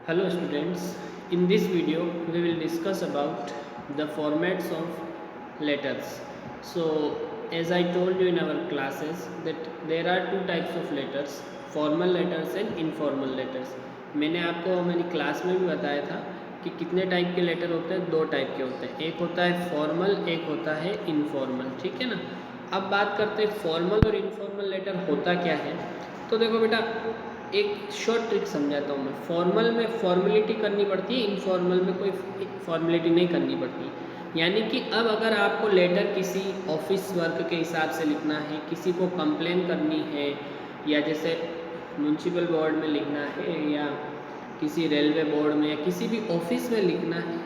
Hello students, in this video we will discuss about the formats of letters. So as I told you in our classes that there are two types of letters, formal letters and informal letters. मैंने आपको मेरी class में भी बताया था कि कितने type के लेटर होते हैं, दो टाइप के होते हैं, एक होता है फॉर्मल, एक होता है इनफॉर्मल, ठीक है ना। अब बात करते हैं फॉर्मल और इनफॉर्मल लेटर होता क्या है। तो देखो बेटा, एक शॉर्ट ट्रिक समझाता हूँ मैं। फॉर्मल में फॉर्मेलिटी करनी पड़ती है, इनफॉर्मल में कोई फॉर्मेलिटी नहीं करनी पड़ती। यानी कि अब अगर आपको लेटर किसी ऑफिस वर्क के हिसाब से लिखना है, किसी को कंप्लेन करनी है, या जैसे म्यूनसिपल बोर्ड में लिखना है, या किसी रेलवे बोर्ड में, या किसी भी ऑफिस में लिखना है,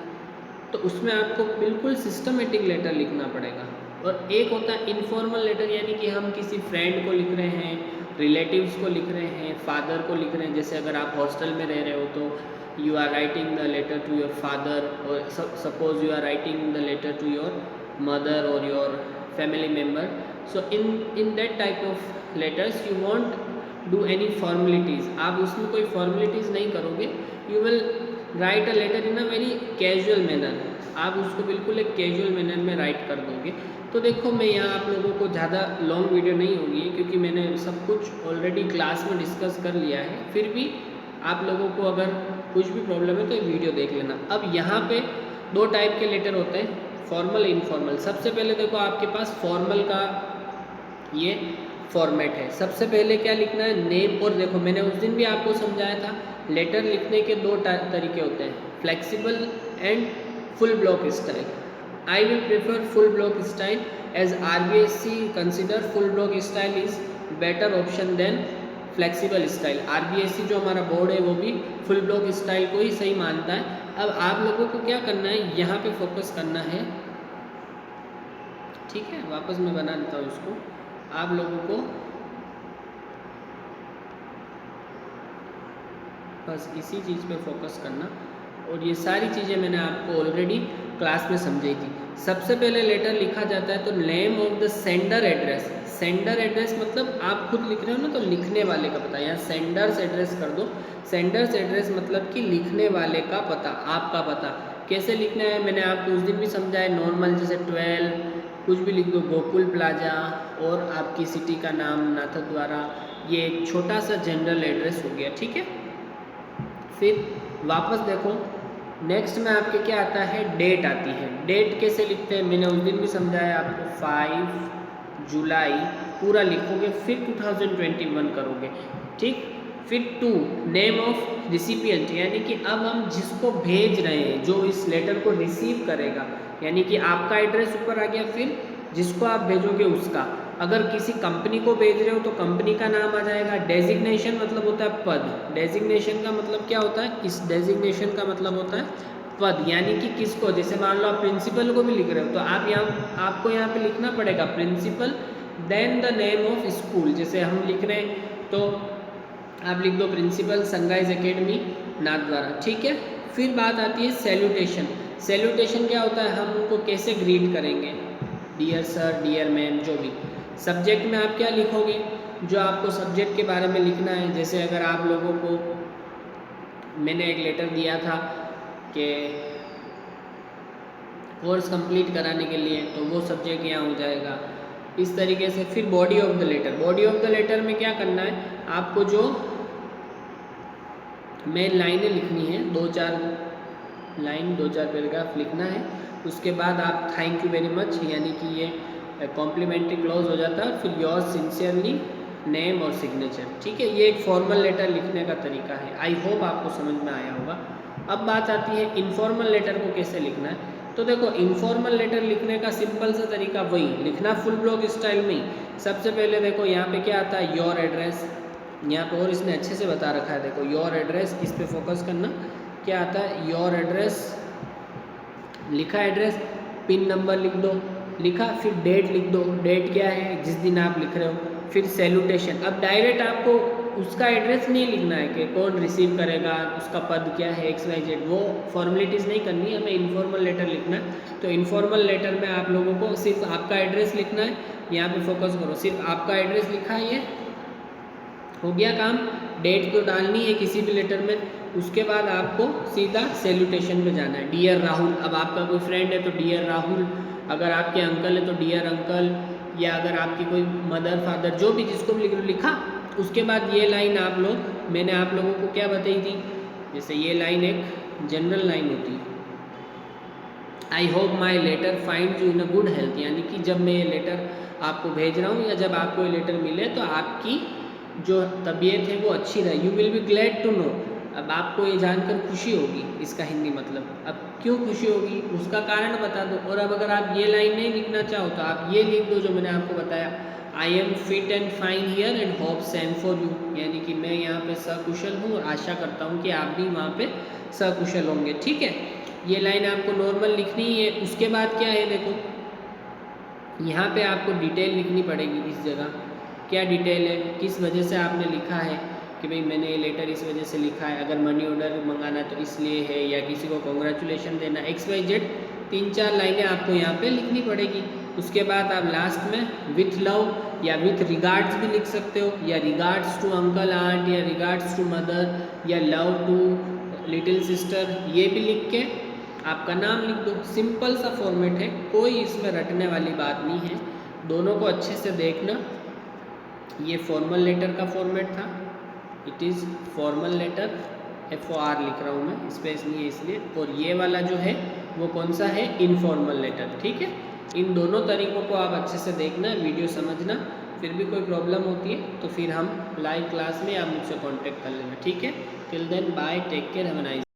तो उसमें आपको बिल्कुल सिस्टमेटिक लेटर लिखना पड़ेगा। और एक होता है इनफॉर्मल लेटर, यानी कि हम किसी फ्रेंड को लिख रहे हैं, रिलेटिव्स को लिख रहे हैं, फादर को लिख रहे हैं। जैसे अगर आप हॉस्टल में रह रहे हो तो you are writing the letter to your father, और suppose you are writing the letter to your mother और your family member. So in that type of letters you won't do any formalities, आप उसमें कोई formalities नहीं करोगे। You will write a letter in a very casual manner, आप उसको बिल्कुल एक कैजुअल मैनर में राइट कर दोगे। तो देखो, मैं यहाँ आप लोगों को ज़्यादा लॉन्ग वीडियो नहीं होगी क्योंकि मैंने सब कुछ ऑलरेडी क्लास में डिस्कस कर लिया है। फिर भी आप लोगों को अगर कुछ भी प्रॉब्लम है तो ये वीडियो देख लेना। अब यहाँ पे दो टाइप के लेटर होते हैं, फॉर्मल इनफॉर्मल। सबसे पहले देखो, आपके पास फॉर्मल का ये फॉर्मेट है। सबसे पहले क्या लिखना है, नेम। और देखो, मैंने उस दिन भी आपको समझाया था, लेटर लिखने के दो तरीके होते हैं, flexible and full block style. I will prefer full block style as RBSC consider full block style is better option than flexible style। RBSC जो हमारा बोर्ड है वो भी फुल ब्लॉक स्टाइल को ही सही मानता है। अब आप लोगों को क्या करना है, यहाँ पे फोकस करना है, ठीक है। वापस मैं बना देता हूँ इसको। आप लोगों को बस इसी चीज़ पे फोकस करना, और ये सारी चीज़ें मैंने आपको ऑलरेडी क्लास में समझाई थी। सबसे पहले लेटर लिखा जाता है तो name of the sender address. Sender address मतलब आप खुद लिख रहे हो ना, तो लिखने वाले का पता, यहाँ सेंडर्स एड्रेस कर दो। सेंडर्स एड्रेस मतलब कि लिखने वाले का पता, आपका पता। कैसे लिखना है मैंने आपको उस दिन भी समझाया, नॉर्मल जैसे 12 कुछ भी लिख दो, गोकुल प्लाजा, और आपकी सिटी का नाम नाथद्वारा। ये एक छोटा सा जनरल एड्रेस हो गया, ठीक है। फिर वापस देखो, नेक्स्ट में आपके क्या आता है, डेट आती है। डेट कैसे लिखते हैं मैंने उस दिन भी समझाया आपको, 5 जुलाई पूरा लिखोगे, फिर 2021 करोगे, ठीक। फिर 2 नेम ऑफ रिसिपिएंट, यानी कि अब हम जिसको भेज रहे हैं, जो इस लेटर को रिसीव करेगा, यानी कि आपका एड्रेस ऊपर आ गया, फिर जिसको आप भेजोगे उसका। अगर किसी कंपनी को भेज रहे हो तो कंपनी का नाम आ जाएगा। डेजिग्नेशन मतलब होता है पद। डेजिग्नेशन का मतलब क्या होता है, इस डेजिग्नेशन का मतलब होता है पद, यानी कि किसको, जैसे मान लो आप प्रिंसिपल को भी लिख रहे हो तो आप आपको यहाँ पे लिखना पड़ेगा principal, then the name of school. जैसे हम लिख रहे हैं तो आप लिख दो प्रिंसिपल सनराइज एकेडमी नाथद्वारा, ठीक है। फिर बात आती है सैल्यूटेशन। सैल्यूटेशन क्या होता है, हम उनको कैसे ग्रीट करेंगे, डियर सर, डियर मैम, जो भी। सब्जेक्ट में आप क्या लिखोगे, जो आपको सब्जेक्ट के बारे में लिखना है। जैसे अगर आप लोगों को मैंने एक लेटर दिया था कि कोर्स कंप्लीट कराने के लिए, तो वो सब्जेक्ट यहाँ हो जाएगा इस तरीके से। फिर body of the letter. Body of the letter में क्या करना है, आपको जो मेन लाइनें लिखनी है, 2-4 लाइन, 2-4 पैराग्राफ लिखना है। उसके बाद आप थैंक यू वेरी मच, यानी कि ये कॉम्प्लीमेंट्री क्लोज हो जाता है। फिर योर सिंसियरली, नेम और सिग्नेचर, ठीक है। ये एक फॉर्मल लेटर लिखने का तरीका है। आई होप आपको समझ में आया होगा। अब बात आती है इनफॉर्मल लेटर को कैसे लिखना है। तो देखो, इनफॉर्मल लेटर लिखने का सिंपल सा तरीका वही लिखना, फुल ब्लॉक स्टाइल में ही। सबसे पहले देखो यहाँ पे क्या आता है, योर एड्रेस। यहाँ पे और इसने अच्छे से बता रखा है, देखो योर एड्रेस, इस पे फोकस करना। क्या आता है, योर एड्रेस, लिखा एड्रेस, पिन नंबर लिख दो, लिखा, फिर डेट लिख दो, डेट क्या है, जिस दिन आप लिख रहे हो। फिर सैल्यूटेशन। अब डायरेक्ट आपको उसका एड्रेस नहीं लिखना है कि कौन रिसीव करेगा, उसका पद क्या है, XYZ, वो फॉर्मेलिटीज़ नहीं करनी है, हमें इनफॉर्मल लेटर लिखना है। तो इनफॉर्मल लेटर में आप लोगों को सिर्फ आपका एड्रेस लिखना है। यहाँ पे फोकस करो, सिर्फ आपका एड्रेस लिखा है, ये हो गया काम। डेट तो डालनी है किसी भी लेटर में। उसके बाद आपको सीधा सैल्यूटेशन पे जाना है, डियर राहुल। अब आपका कोई फ्रेंड है तो डियर राहुल, अगर आपके अंकल है तो डियर अंकल, या अगर आपकी कोई मदर फादर जो भी जिसको भी लिखा। उसके बाद ये लाइन आप लोग, मैंने आप लोगों को क्या बताई थी, जैसे ये लाइन एक जनरल लाइन होती है, I hope my letter find you in a good health, यानी कि जब मैं ये लेटर आपको भेज रहा हूँ या जब आपको ये लेटर मिले तो आपकी जो तबीयत है वो अच्छी रहे। You will be glad to know, अब आपको ये जानकर खुशी होगी, इसका हिंदी मतलब। अब क्यों खुशी होगी उसका कारण बता दो। और अब अगर आप ये लाइन नहीं लिखना चाहो तो आप ये लिख दो जो मैंने आपको बताया, I am fit and fine here and hope same for you, यानी कि मैं यहाँ पे सकुशल हूँ और आशा करता हूँ कि आप भी वहाँ पे सकुशल होंगे। ठीक है, ये लाइन आपको नॉर्मल लिखनी है। उसके बाद क्या है, देखो यहाँ पे आपको डिटेल लिखनी पड़ेगी। इस जगह क्या डिटेल है, किस वजह से आपने लिखा है कि भाई मैंने ये लेटर इस वजह से लिखा है, अगर मनी ऑर्डर मंगाना तो इसलिए है, या किसी को कॉन्ग्रेचुलेशन देना, XYZ 3-4 लाइनें आपको यहाँ पे लिखनी पड़ेगी। उसके बाद आप लास्ट में विथ लव या विथ रिगार्ड्स भी लिख सकते हो, या रिगार्ड्स टू अंकल आंट, या रिगार्ड्स टू मदर, या लव टू लिटिल सिस्टर, ये भी लिख के आपका नाम लिख दो। सिंपल सा फॉर्मेट है, कोई इसमें रटने वाली बात नहीं है। दोनों को अच्छे से देखना। ये फॉर्मल लेटर का फॉर्मेट था, it is formal letter, FOR लिख रहा हूँ मैं, स्पेस नहीं है इसलिए। और ये वाला जो है वो कौन सा है, इनफॉर्मल लेटर। ठीक है, इन दोनों तरीक़ों को आप अच्छे से देखना, वीडियो समझना। फिर भी कोई प्रॉब्लम होती है तो फिर हम लाइव क्लास में आप मुझसे कांटेक्ट कर लेना। ठीक है, till then bye, take care, have a nice.